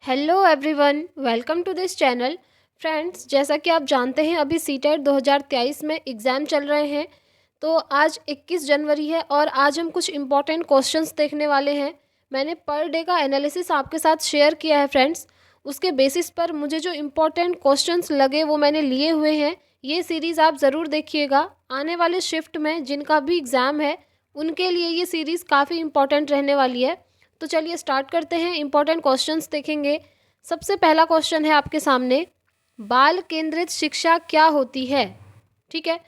Hello everyone, welcome to this channel. Friends, जैसा कि आप जानते हैं अभी सीटेट 2023 में एग्ज़ाम चल रहे हैं। तो आज 21 जनवरी है और आज हम कुछ इम्पॉर्टेंट क्वेश्चंस देखने वाले हैं। मैंने पर डे का एनालिसिस आपके साथ शेयर किया है फ्रेंड्स। उसके बेसिस पर मुझे जो इम्पॉर्टेंट क्वेश्चंस लगे वो मैंने लिए हुए हैं। ये सीरीज़ आप ज़रूर देखिएगा। आने वाले शिफ्ट में जिनका भी एग्ज़ाम है उनके लिए ये सीरीज़ काफ़ी इम्पॉर्टेंट रहने वाली है। तो चलिए स्टार्ट करते हैं। इंपॉर्टेंट क्वेश्चंस देखेंगे। सबसे पहला क्वेश्चन है आपके सामने, बाल केंद्रित शिक्षा क्या होती है। ठीक है,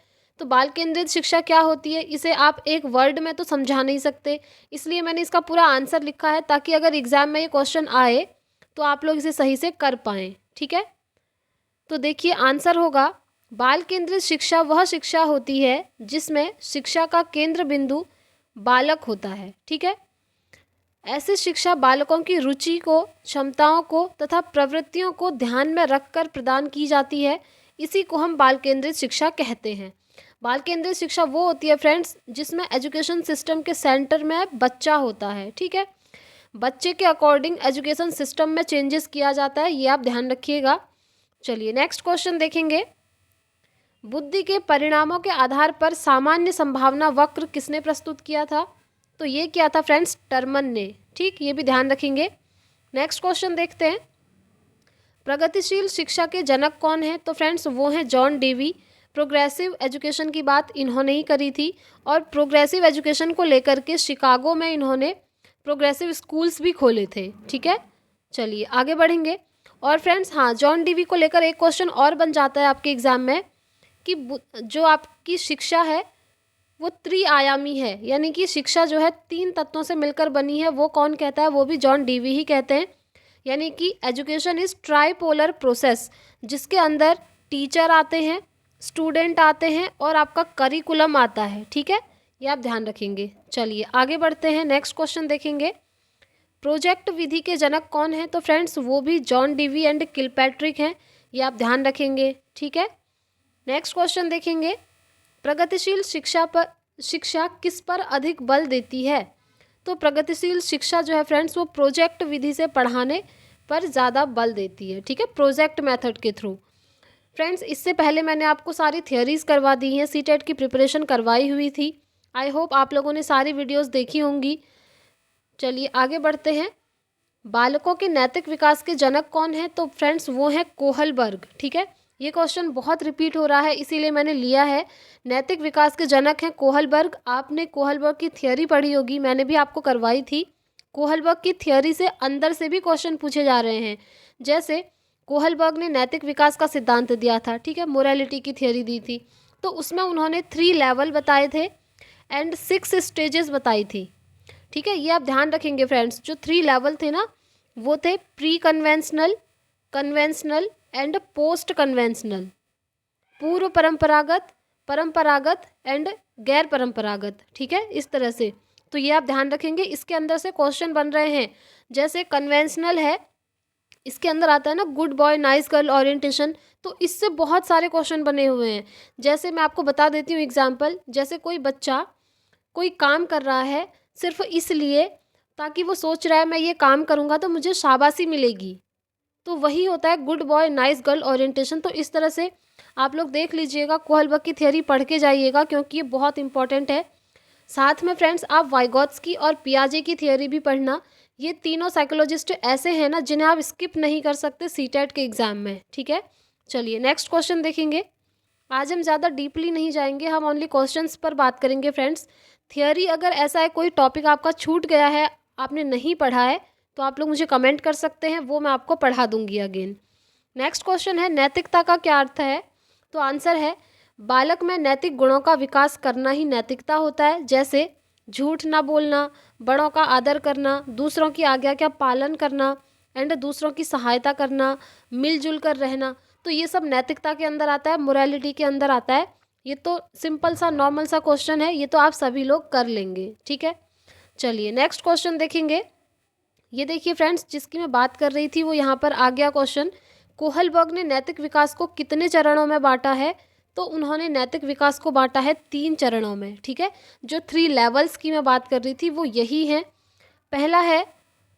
तो बाल केंद्रित शिक्षा क्या होती है, इसे आप एक वर्ड में तो समझा नहीं सकते, इसलिए मैंने इसका पूरा आंसर लिखा है ताकि अगर एग्जाम में ये क्वेश्चन आए तो आप लोग इसे सही से कर पाएँ। ठीक है, तो देखिए आंसर होगा, बाल केंद्रित शिक्षा वह शिक्षा होती है जिसमें शिक्षा का केंद्र बिंदु बालक होता है। ठीक है, ऐसी शिक्षा बालकों की रुचि को, क्षमताओं को तथा प्रवृत्तियों को ध्यान में रखकर प्रदान की जाती है। इसी को हम बाल केंद्रित शिक्षा कहते हैं। बाल केंद्रित शिक्षा वो होती है फ्रेंड्स जिसमें एजुकेशन सिस्टम के सेंटर में बच्चा होता है। ठीक है, बच्चे के अकॉर्डिंग एजुकेशन सिस्टम में चेंजेस किया जाता है, ये आप ध्यान रखिएगा। चलिए नेक्स्ट क्वेश्चन देखेंगे। बुद्धि के परिणामों के आधार पर सामान्य संभावना वक्र किसने प्रस्तुत किया था। तो ये किया था फ्रेंड्स टर्मन ने। ठीक, ये भी ध्यान रखेंगे। नेक्स्ट क्वेश्चन देखते हैं, प्रगतिशील शिक्षा के जनक कौन है। तो फ्रेंड्स वो हैं जॉन डेवी। प्रोग्रेसिव एजुकेशन की बात इन्होंने ही करी थी और प्रोग्रेसिव एजुकेशन को लेकर के शिकागो में इन्होंने प्रोग्रेसिव स्कूल्स भी खोले थे। ठीक है, चलिए आगे बढ़ेंगे। और फ्रेंड्स हाँ, जॉन डेवी को लेकर एक क्वेश्चन और बन जाता है आपके एग्जाम में कि जो आपकी शिक्षा है वो त्रिआयामी है, यानी कि शिक्षा जो है 3 तत्वों से मिलकर बनी है। वो कौन कहता है, वो भी जॉन डेवी ही कहते हैं। यानी कि एजुकेशन इज ट्राइपोलर प्रोसेस, जिसके अंदर टीचर आते हैं, स्टूडेंट आते हैं और आपका करिकुलम आता है। ठीक है, ये आप ध्यान रखेंगे। चलिए आगे बढ़ते हैं, नेक्स्ट क्वेश्चन देखेंगे। प्रोजेक्ट विधि के जनक कौन है। तो फ्रेंड्स वो भी जॉन डेवी एंड किलपैट्रिक हैं, ये आप ध्यान रखेंगे। ठीक है, नेक्स्ट क्वेश्चन देखेंगे, प्रगतिशील शिक्षा किस पर अधिक बल देती है। तो प्रगतिशील शिक्षा जो है फ्रेंड्स वो प्रोजेक्ट विधि से पढ़ाने पर ज़्यादा बल देती है। ठीक है, प्रोजेक्ट मेथड के थ्रू। फ्रेंड्स इससे पहले मैंने आपको सारी थियरीज करवा दी हैं, सीटेट की प्रिपरेशन करवाई हुई थी। आई होप आप लोगों ने सारी वीडियोस देखी होंगी। चलिए आगे बढ़ते हैं। बालकों के नैतिक विकास के जनक कौन है। तो फ्रेंड्स वो हैं कोहलबर्ग। ठीक है, ये क्वेश्चन बहुत रिपीट हो रहा है इसीलिए मैंने लिया है। नैतिक विकास के जनक हैं कोहलबर्ग। आपने कोहलबर्ग की थियोरी पढ़ी होगी, मैंने भी आपको करवाई थी। कोहलबर्ग की थियोरी से अंदर से भी क्वेश्चन पूछे जा रहे हैं। जैसे कोहलबर्ग ने नैतिक विकास का सिद्धांत दिया था। ठीक है, मोरालिटी की थियोरी दी थी, तो उसमें उन्होंने 3 लेवल बताए थे एंड 6 स्टेजेस बताई थी। ठीक है, ये आप ध्यान रखेंगे फ्रेंड्स। जो 3 लेवल थे ना, वो थे pre conventional, conventional and post conventional. पूर्व परंपरागत, परंपरागत एंड गैर परंपरागत। ठीक है, इस तरह से। तो ये आप ध्यान रखेंगे। इसके अंदर से क्वेश्चन बन रहे हैं। जैसे कन्वेंशनल है, इसके अंदर आता है ना good boy nice girl orientation, तो इससे बहुत सारे क्वेश्चन बने हुए हैं। जैसे मैं आपको बता देती हूँ एग्जाम्पल। जैसे कोई बच्चा कोई काम कर रहा है सिर्फ इसलिए ताकि वो सोच रहा है मैं ये काम करूँगा तो मुझे शाबाशी मिलेगी, तो वही होता है good boy nice girl orientation. तो इस तरह से आप लोग देख लीजिएगा, कोहलबर्ग की थियोरी पढ़ के जाइएगा क्योंकि ये बहुत इंपॉर्टेंट है। साथ में फ्रेंड्स आप वाइगॉत्स्की और पियाजे की थियोरी भी पढ़ना। ये तीनों साइकोलॉजिस्ट ऐसे हैं ना जिन्हें आप स्किप नहीं कर सकते सीटेट के एग्जाम में। ठीक है, चलिए नेक्स्ट क्वेश्चन देखेंगे। आज हम ज़्यादा डीपली नहीं जाएंगे, हम ओनली क्वेश्चंस पर बात करेंगे फ्रेंड्स। थियोरी अगर ऐसा है कोई टॉपिक आपका छूट गया है, आपने नहीं पढ़ा है, तो आप लोग मुझे कमेंट कर सकते हैं, वो मैं आपको पढ़ा दूंगी अगेन। नेक्स्ट क्वेश्चन है, नैतिकता का क्या अर्थ है। तो आंसर है, बालक में नैतिक गुणों का विकास करना ही नैतिकता होता है। जैसे झूठ ना बोलना, बड़ों का आदर करना, दूसरों की आज्ञा का पालन करना एंड दूसरों की सहायता करना, मिलजुल कर रहना। तो ये सब नैतिकता के अंदर आता है, मोरालिटी के अंदर आता है। ये तो सिंपल सा नॉर्मल सा क्वेश्चन है, ये तो आप सभी लोग कर लेंगे। ठीक है, चलिए नेक्स्ट क्वेश्चन देखेंगे। ये देखिए फ्रेंड्स, जिसकी मैं बात कर रही थी वो यहाँ पर आ गया क्वेश्चन। कोहलबर्ग ने नैतिक विकास को कितने चरणों में बांटा है। तो उन्होंने नैतिक विकास को बांटा है 3 चरणों में। ठीक है, जो 3 लेवल्स की मैं बात कर रही थी वो यही है। पहला है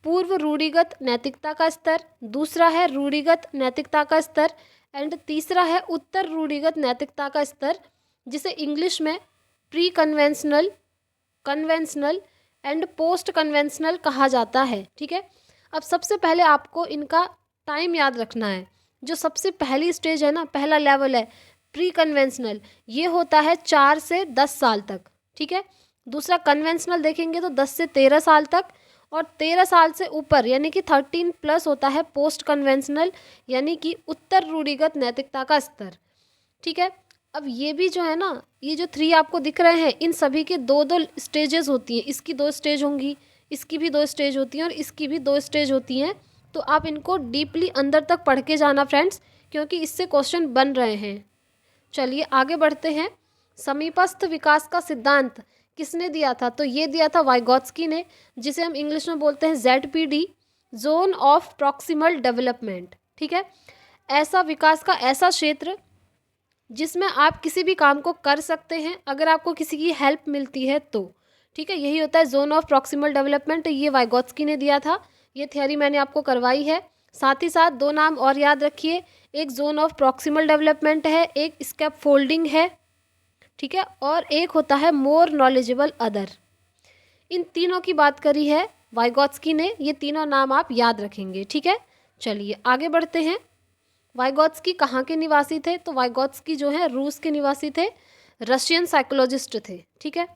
पूर्व रूढ़िगत नैतिकता का स्तर, दूसरा है रूढ़िगत नैतिकता का स्तर एंड तीसरा है उत्तर रूढ़िगत नैतिकता का स्तर, जिसे इंग्लिश में pre conventional, conventional and post conventional कहा जाता है। ठीक है, अब सबसे पहले आपको इनका टाइम याद रखना है। जो सबसे पहली स्टेज है ना, पहला लेवल है प्री कन्वेंशनल, ये होता है 4 से 10 साल तक। ठीक है, दूसरा कन्वेंशनल देखेंगे तो 10 से 13 साल तक, और 13 साल से ऊपर यानी कि 13+ होता है पोस्ट कन्वेंशनल, यानी कि उत्तर रूढ़िगत नैतिकता का स्तर। ठीक है, अब ये भी जो है ना, ये जो 3 आपको दिख रहे हैं, इन सभी के 2-2 स्टेजेस होती हैं। इसकी 2 स्टेज होंगी, इसकी भी 2 स्टेज होती हैं और इसकी भी 2 स्टेज होती हैं। तो आप इनको डीपली अंदर तक पढ़ के जाना फ्रेंड्स, क्योंकि इससे क्वेश्चन बन रहे हैं। चलिए आगे बढ़ते हैं। समीपस्थ विकास का सिद्धांत किसने दिया था? तो ये दिया था वाइगॉत्स्की ने, जिसे हम इंग्लिश में बोलते हैं ZPD, zone of proximal development. ठीक है, ऐसा विकास का ऐसा क्षेत्र जिसमें आप किसी भी काम को कर सकते हैं अगर आपको किसी की हेल्प मिलती है तो। ठीक है, यही होता है जोन ऑफ प्रॉक्सिमल डेवलपमेंट। ये वाइगॉत्स्की ने दिया था, ये थियोरी मैंने आपको करवाई है। साथ ही साथ 2 नाम और याद रखिए, एक जोन ऑफ प्रॉक्सिमल डेवलपमेंट है, एक स्कैप फोल्डिंग है। ठीक है, और एक होता है मोर नॉलेजेबल अदर। इन तीनों की बात करी है वाइगॉत्स्की ने, ये तीनों नाम आप याद रखेंगे। ठीक है, चलिए आगे बढ़ते हैं। वाइगॉत्स्की कहाँ के निवासी थे? तो वाइगॉत्स्की जो है रूस के निवासी थे, रशियन साइकोलॉजिस्ट थे। ठीक है,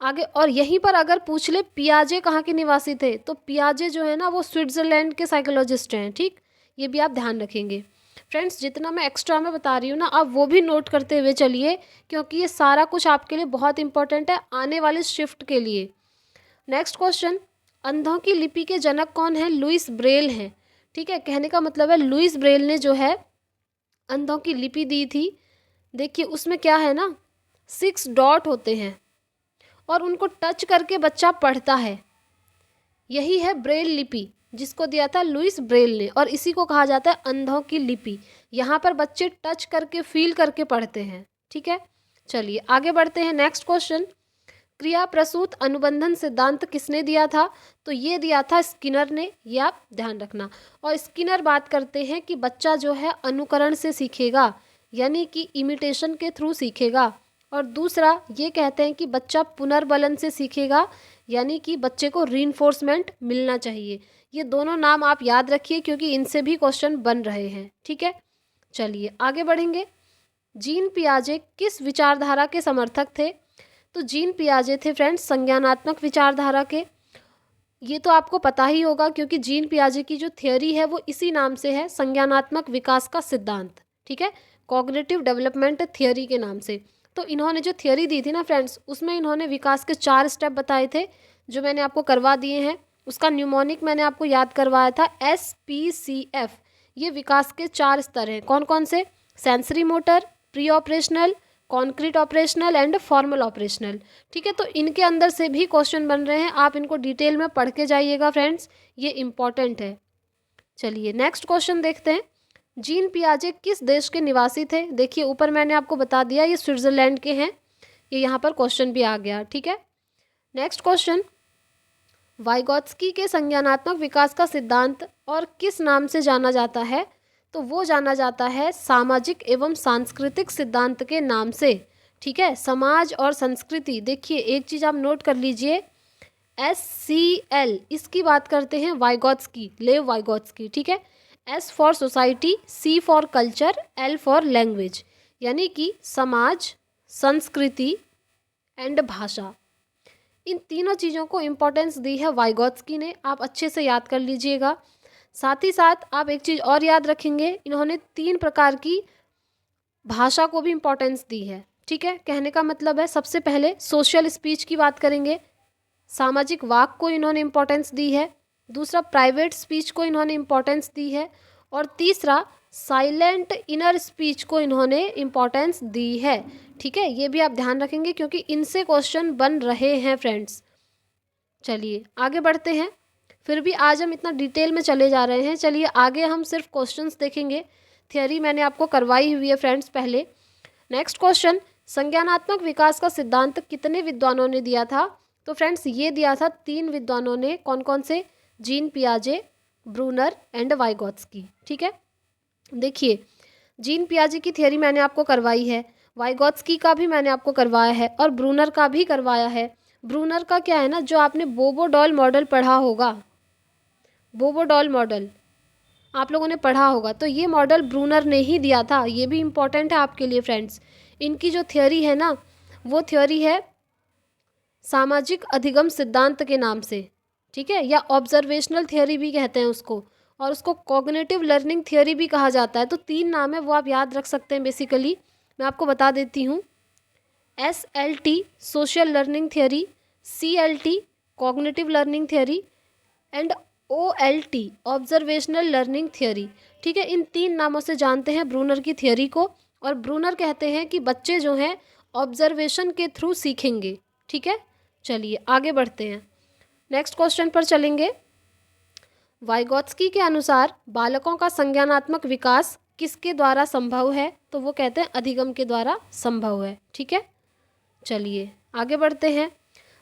आगे और यहीं पर अगर पूछ ले पियाजे कहाँ के निवासी थे, तो पियाजे जो है ना वो स्विट्ज़रलैंड के साइकोलॉजिस्ट हैं। ठीक, ये भी आप ध्यान रखेंगे फ्रेंड्स। जितना मैं एक्स्ट्रा में बता रही हूँ ना, आप वो भी नोट करते हुए चलिए, क्योंकि ये सारा कुछ आपके लिए बहुत इंपॉर्टेंट है आने वाले शिफ्ट के लिए। नेक्स्ट क्वेश्चन, अंधों की लिपि के जनक कौन है? लुइस ब्रेल हैं। ठीक है, कहने का मतलब है लुइस ब्रेल ने जो है अंधों की लिपि दी थी। देखिए उसमें क्या है ना, 6 डॉट होते हैं और उनको टच करके बच्चा पढ़ता है। यही है ब्रेल लिपि, जिसको दिया था लुइस ब्रेल ने, और इसी को कहा जाता है अंधों की लिपि। यहाँ पर बच्चे टच करके फील करके पढ़ते हैं। ठीक है, चलिए आगे बढ़ते हैं। नेक्स्ट क्वेश्चन, क्रिया प्रसूत अनुबंधन सिद्धांत किसने दिया था? तो ये दिया था स्किनर ने, ये आप ध्यान रखना। और स्किनर बात करते हैं कि बच्चा जो है अनुकरण से सीखेगा, यानी कि इमिटेशन के थ्रू सीखेगा। और दूसरा ये कहते हैं कि बच्चा पुनर्बलन से सीखेगा, यानी कि बच्चे को रीइंफोर्समेंट मिलना चाहिए। ये दोनों नाम आप याद रखिए, क्योंकि इनसे भी क्वेश्चन बन रहे हैं। ठीक है, चलिए आगे बढ़ेंगे। जीन पियाजे किस विचारधारा के समर्थक थे? तो जीन पियाजे थे फ्रेंड्स संज्ञानात्मक विचारधारा के। ये तो आपको पता ही होगा, क्योंकि जीन पियाजे की जो थियोरी है वो इसी नाम से है, संज्ञानात्मक विकास का सिद्धांत। ठीक है, कॉग्निटिव डेवलपमेंट थियोरी के नाम से। तो इन्होंने जो थियोरी दी थी ना फ्रेंड्स, उसमें इन्होंने विकास के 4 स्टेप बताए थे, जो मैंने आपको करवा दिए हैं। उसका न्यूमोनिक मैंने आपको याद करवाया था, SPCF। ये विकास के 4 स्तर हैं। कौन कौन से? Sensory motor, pre operational, concrete operational and formal operational. ठीक है, तो इनके अंदर से भी क्वेश्चन बन रहे हैं, आप इनको डिटेल में पढ़ के जाइएगा फ्रेंड्स, ये इंपॉर्टेंट है। चलिए नेक्स्ट क्वेश्चन देखते हैं। जीन पियाजे किस देश के निवासी थे? देखिए ऊपर मैंने आपको बता दिया, ये स्विट्जरलैंड के हैं। ये यहाँ पर क्वेश्चन भी आ गया। ठीक है, नेक्स्ट क्वेश्चन, वाइगॉत्स्की के संज्ञानात्मक विकास का सिद्धांत और किस नाम से जाना जाता है? तो वो जाना जाता है सामाजिक एवं सांस्कृतिक सिद्धांत के नाम से। ठीक है, समाज और संस्कृति। देखिए एक चीज़ आप नोट कर लीजिए, SCL, इसकी बात करते हैं वाइगॉत्स्की, लेव वाइगॉत्स्की। ठीक है, S for society, C for culture, L for language, यानी कि समाज, संस्कृति एंड भाषा। इन तीनों चीज़ों को इम्पोर्टेंस दी है वाइगॉत्स्की ने, आप अच्छे से याद कर लीजिएगा। साथ ही साथ आप एक चीज़ और याद रखेंगे, इन्होंने 3 प्रकार की भाषा को भी इम्पोर्टेंस दी है। ठीक है, कहने का मतलब है सबसे पहले सोशल स्पीच की बात करेंगे, सामाजिक वाक को इन्होंने इम्पोर्टेंस दी है। दूसरा प्राइवेट स्पीच को इन्होंने इम्पोर्टेंस दी है। और तीसरा साइलेंट इनर स्पीच को इन्होंने इम्पोर्टेंस दी है। ठीक है, ये भी आप ध्यान रखेंगे, क्योंकि इनसे क्वेश्चन बन रहे हैं फ्रेंड्स। चलिए आगे बढ़ते हैं। फिर भी आज हम इतना डिटेल में चले जा रहे हैं। चलिए आगे हम सिर्फ क्वेश्चंस देखेंगे, थियोरी मैंने आपको करवाई हुई है फ्रेंड्स पहले। नेक्स्ट क्वेश्चन, संज्ञानात्मक विकास का सिद्धांत कितने विद्वानों ने दिया था? तो फ्रेंड्स ये दिया था 3 विद्वानों ने। कौन कौन से? जीन पियाजे, ब्रूनर एंड वाइगॉत्स्की। ठीक है, देखिए जीन पियाजे की थियरी मैंने आपको करवाई है, वाइगॉत्स्की का भी मैंने आपको करवाया है और ब्रूनर का भी करवाया है। ब्रूनर का क्या है ना, जो आपने बोबो-डॉल मॉडल पढ़ा होगा, बोबो-डॉल मॉडल आप लोगों ने पढ़ा होगा, तो ये मॉडल ब्रूनर ने ही दिया था। ये भी इम्पॉर्टेंट है आपके लिए फ्रेंड्स। इनकी जो थियरी है ना, वो थियरी है सामाजिक अधिगम सिद्धांत के नाम से, ठीक है, या ऑब्जर्वेशनल थियरी भी कहते हैं उसको, और उसको कॉग्निटिव लर्निंग थियरी भी कहा जाता है। तो 3 नाम है, वो आप याद रख सकते हैं। बेसिकली मैं आपको बता देती हूँ, SLT social learning theory, CLT cognitive learning theory and OLT observational learning theory. ठीक है, इन 3 नामों से जानते हैं ब्रूनर की थियरी को। और ब्रूनर कहते हैं कि बच्चे जो हैं ऑब्जर्वेशन के थ्रू सीखेंगे। ठीक है, चलिए आगे बढ़ते हैं, नेक्स्ट क्वेश्चन पर चलेंगे। वाइगॉत्स्की के अनुसार बालकों का संज्ञानात्मक विकास किसके द्वारा संभव है? तो वो कहते हैं अधिगम के द्वारा संभव है। ठीक है, चलिए आगे बढ़ते हैं।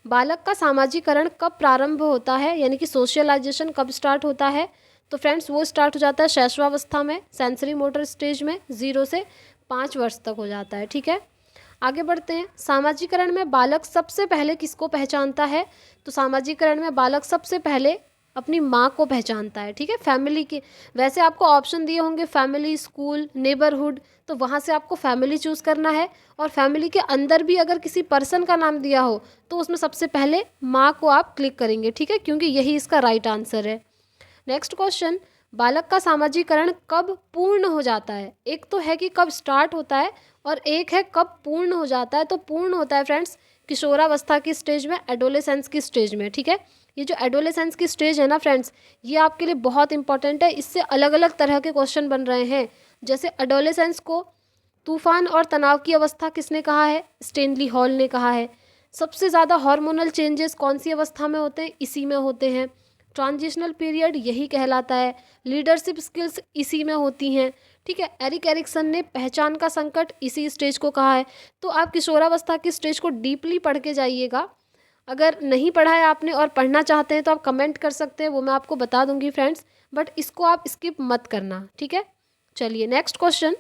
बालक का सामाजिकरण कब प्रारंभ होता है, यानी कि सोशलाइजेशन कब स्टार्ट होता है? तो फ्रेंड्स वो स्टार्ट हो जाता है शैशवावस्था में, सेंसरी मोटर स्टेज में, 0 से 5 वर्ष तक हो जाता है। ठीक है, आगे बढ़ते हैं। सामाजिकरण में बालक सबसे पहले किसको पहचानता है? तो सामाजिकरण में बालक सबसे पहले अपनी माँ को पहचानता है। ठीक है, फैमिली के, वैसे आपको ऑप्शन दिए होंगे फैमिली, स्कूल, नेबरहुड, तो वहाँ से आपको फैमिली चूज़ करना है। और फैमिली के अंदर भी अगर किसी पर्सन का नाम दिया हो तो उसमें सबसे पहले माँ को आप क्लिक करेंगे। ठीक है, क्योंकि यही इसका राइट आंसर है। नेक्स्ट क्वेश्चन, बालक का सामाजिकरण कब पूर्ण हो जाता है? एक तो है कि कब स्टार्ट होता है और एक है कब पूर्ण हो जाता है। तो पूर्ण होता है फ्रेंड्स किशोरावस्था की स्टेज में, एडोलेसेंस की स्टेज में। ठीक है, ये जो एडोलेसेंस की स्टेज है ना फ्रेंड्स, ये आपके लिए बहुत इंपॉर्टेंट है। इससे अलग अलग तरह के क्वेश्चन बन रहे हैं। जैसे एडोलेसेंस को तूफान और तनाव की अवस्था किसने कहा है? स्टेनली हॉल ने कहा है। सबसे ज़्यादा हार्मोनल चेंजेस कौन सी अवस्था में होते हैं? इसी में होते हैं। ट्रांजिशनल पीरियड यही कहलाता है। लीडरशिप स्किल्स इसी में होती हैं। ठीक है, एरिक एरिक्सन ने पहचान का संकट इसी स्टेज को कहा है। तो आप किशोरावस्था की स्टेज को डीपली पढ़ के जाइएगा। अगर नहीं पढ़ा है आपने और पढ़ना चाहते हैं तो आप कमेंट कर सकते हैं, वो मैं आपको बता दूंगी फ्रेंड्स, बट इसको आप स्किप मत करना। ठीक है, चलिए नेक्स्ट क्वेश्चन,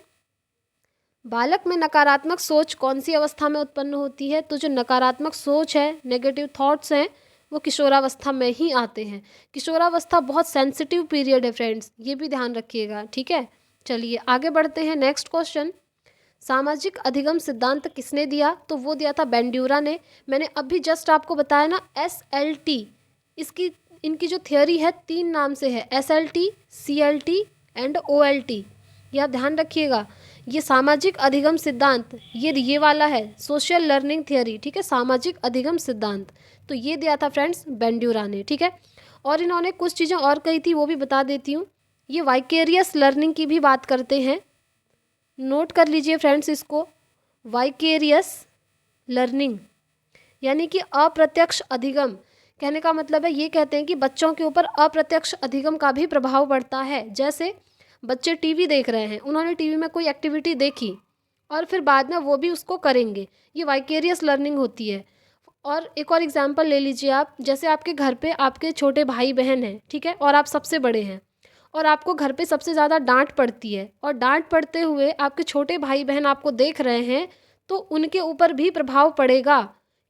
बालक में नकारात्मक सोच कौन सी अवस्था में उत्पन्न होती है? तो जो नकारात्मक सोच है, नेगेटिव थॉट्स हैं, वो किशोरावस्था में ही आते हैं। किशोरावस्था बहुत सेंसिटिव पीरियड है फ्रेंड्स, ये भी ध्यान रखिएगा। ठीक है, चलिए आगे बढ़ते हैं। नेक्स्ट क्वेश्चन, सामाजिक अधिगम सिद्धांत किसने दिया? तो वो दिया था बेंड्यूरा ने। मैंने अभी जस्ट आपको बताया ना, SLT, इसकी इनकी जो थियरी है 3 नाम से है, SLT, CLT एंड OLT। यह ध्यान रखिएगा। ये सामाजिक अधिगम सिद्धांत, ये वाला है सोशल लर्निंग थियरी। ठीक है, सामाजिक अधिगम सिद्धांत, तो ये दिया था फ्रेंड्स बेंड्यूरा ने। ठीक है, और इन्होंने कुछ चीज़ें और कही थी, वो भी बता देती हूँ। ये वाइकेरियस लर्निंग की भी बात करते हैं, नोट कर लीजिए फ्रेंड्स इसको। वाइकेरियस लर्निंग यानी कि अप्रत्यक्ष अधिगम, कहने का मतलब है, ये कहते हैं कि बच्चों के ऊपर अप्रत्यक्ष अधिगम का भी प्रभाव पड़ता है। जैसे बच्चे टीवी देख रहे हैं, उन्होंने टीवी में कोई एक्टिविटी देखी और फिर बाद में वो भी उसको करेंगे, ये वाइकेरियस लर्निंग होती है। और एक और एग्जांपल ले लीजिए आप, जैसे आपके घर पे आपके छोटे भाई बहन हैं, ठीक है, और आप सबसे बड़े हैं, और आपको घर पे सबसे ज़्यादा डांट पड़ती है, और डांट पड़ते हुए आपके छोटे भाई बहन आपको देख रहे हैं, तो उनके ऊपर भी प्रभाव पड़ेगा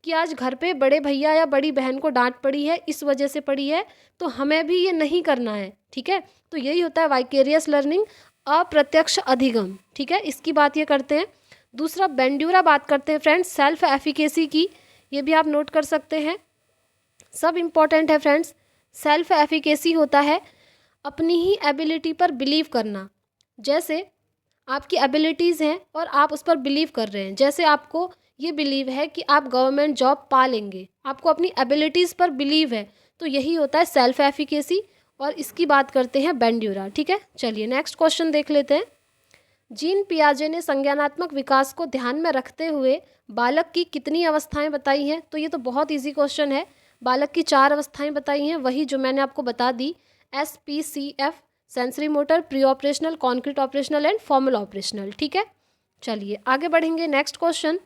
कि आज घर पे बड़े भैया या बड़ी बहन को डांट पड़ी है, इस वजह से पड़ी है, तो हमें भी ये नहीं करना है। ठीक है, तो यही होता है वाइकेरियस लर्निंग, अप्रत्यक्ष अधिगम। ठीक है, इसकी बात ये करते हैं। दूसरा बेंड्यूरा बात करते हैं फ्रेंड्स सेल्फ एफिकेसी की, ये भी आप नोट कर सकते हैं, सब इम्पॉर्टेंट है फ्रेंड्स। सेल्फ एफिकेसी होता है अपनी ही एबिलिटी पर बिलीव करना। जैसे आपकी एबिलिटीज़ हैं और आप उस पर बिलीव कर रहे हैं, जैसे आपको ये बिलीव है कि आप गवर्नमेंट जॉब पा लेंगे, आपको अपनी एबिलिटीज़ पर बिलीव है, तो यही होता है सेल्फ एफिकेसी, और इसकी बात करते हैं बेंड्यूरा। ठीक है, चलिए नेक्स्ट क्वेश्चन देख लेते हैं। जीन पियाजे ने संज्ञानात्मक विकास को ध्यान में रखते हुए बालक की कितनी अवस्थाएं बताई हैं? तो ये तो बहुत इजी क्वेश्चन है। बालक की 4 अवस्थाएं बताई हैं, वही जो मैंने आपको बता दी, SPCF, sensory motor, pre operational, concrete operational and formal operational. ठीक है, चलिए आगे बढ़ेंगे। नेक्स्ट क्वेश्चन,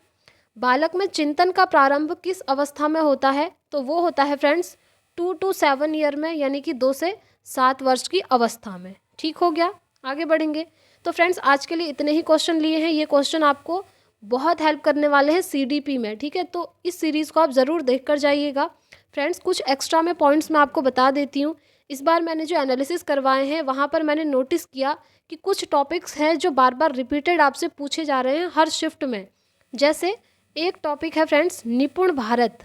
बालक में चिंतन का प्रारंभ किस अवस्था में होता है? तो वो होता है फ्रेंड्स 2 to 7 ईयर में, यानी कि 2 से 7 वर्ष की अवस्था में। ठीक हो गया, आगे बढ़ेंगे। तो फ्रेंड्स आज के लिए इतने ही क्वेश्चन लिए हैं। ये क्वेश्चन आपको बहुत हेल्प करने वाले हैं सीडीपी में, ठीक है। तो इस सीरीज़ को आप ज़रूर देख कर जाइएगा। फ्रेंड्स कुछ एक्स्ट्रा में पॉइंट्स मैं आपको बता देती हूँ। इस बार मैंने जो एनालिसिस करवाए हैं वहाँ पर मैंने नोटिस किया कि कुछ टॉपिक्स हैं जो बार बार रिपीटेड आपसे पूछे जा रहे हैं हर शिफ्ट में। जैसे एक टॉपिक है फ्रेंड्स निपुण भारत,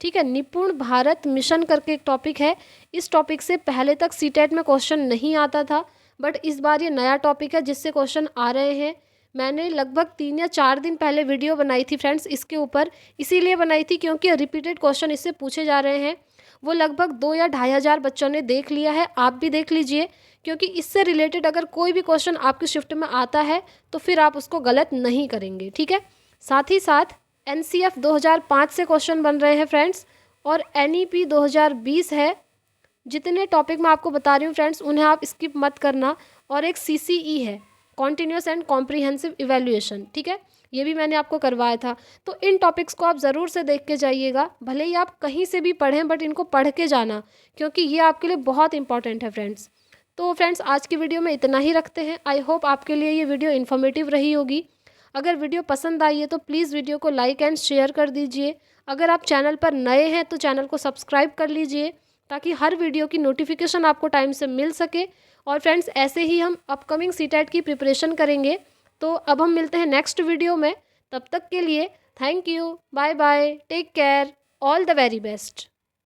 ठीक है, निपुण भारत मिशन करके एक टॉपिक है। इस टॉपिक से पहले तक सीटेट में क्वेश्चन नहीं आता था, बट इस बार ये नया टॉपिक है जिससे क्वेश्चन आ रहे हैं। मैंने लगभग 3 या 4 दिन पहले वीडियो बनाई थी फ्रेंड्स इसके ऊपर, इसीलिए बनाई थी क्योंकि रिपीटेड क्वेश्चन इससे पूछे जा रहे हैं। वो लगभग 2 या 2,500 बच्चों ने देख लिया है, आप भी देख लीजिए, क्योंकि इससे रिलेटेड अगर कोई भी क्वेश्चन आपकी शिफ्ट में आता है तो फिर आप उसको गलत नहीं करेंगे, ठीक है। साथ ही साथ NCF 2005 से क्वेश्चन बन रहे हैं फ्रेंड्स, और NEP 2020 है। जितने टॉपिक मैं आपको बता रही हूँ फ्रेंड्स उन्हें आप स्किप मत करना। और एक CCE है, कॉन्टिन्यूस एंड कॉम्प्रिहेंसिव इवैल्यूएशन, ठीक है, ये भी मैंने आपको करवाया था। तो इन टॉपिक्स को आप ज़रूर से देख के जाइएगा, भले ही आप कहीं से भी पढ़ें बट इनको पढ़ के जाना, क्योंकि ये आपके लिए बहुत इंपॉर्टेंट है फ्रेंड्स। तो फ्रेंड्स आज की वीडियो में इतना ही रखते हैं। आई होप आपके लिए ये वीडियो इन्फॉर्मेटिव रही होगी। अगर वीडियो पसंद आई है तो प्लीज़ वीडियो को लाइक एंड शेयर कर दीजिए। अगर आप चैनल पर नए हैं तो चैनल को सब्सक्राइब कर लीजिए, ताकि हर वीडियो की नोटिफिकेशन आपको टाइम से मिल सके। और फ्रेंड्स ऐसे ही हम अपकमिंग सीटेट की प्रिपरेशन करेंगे। तो अब हम मिलते हैं नेक्स्ट वीडियो में, तब तक के लिए thank you, bye bye, take care, all the very best.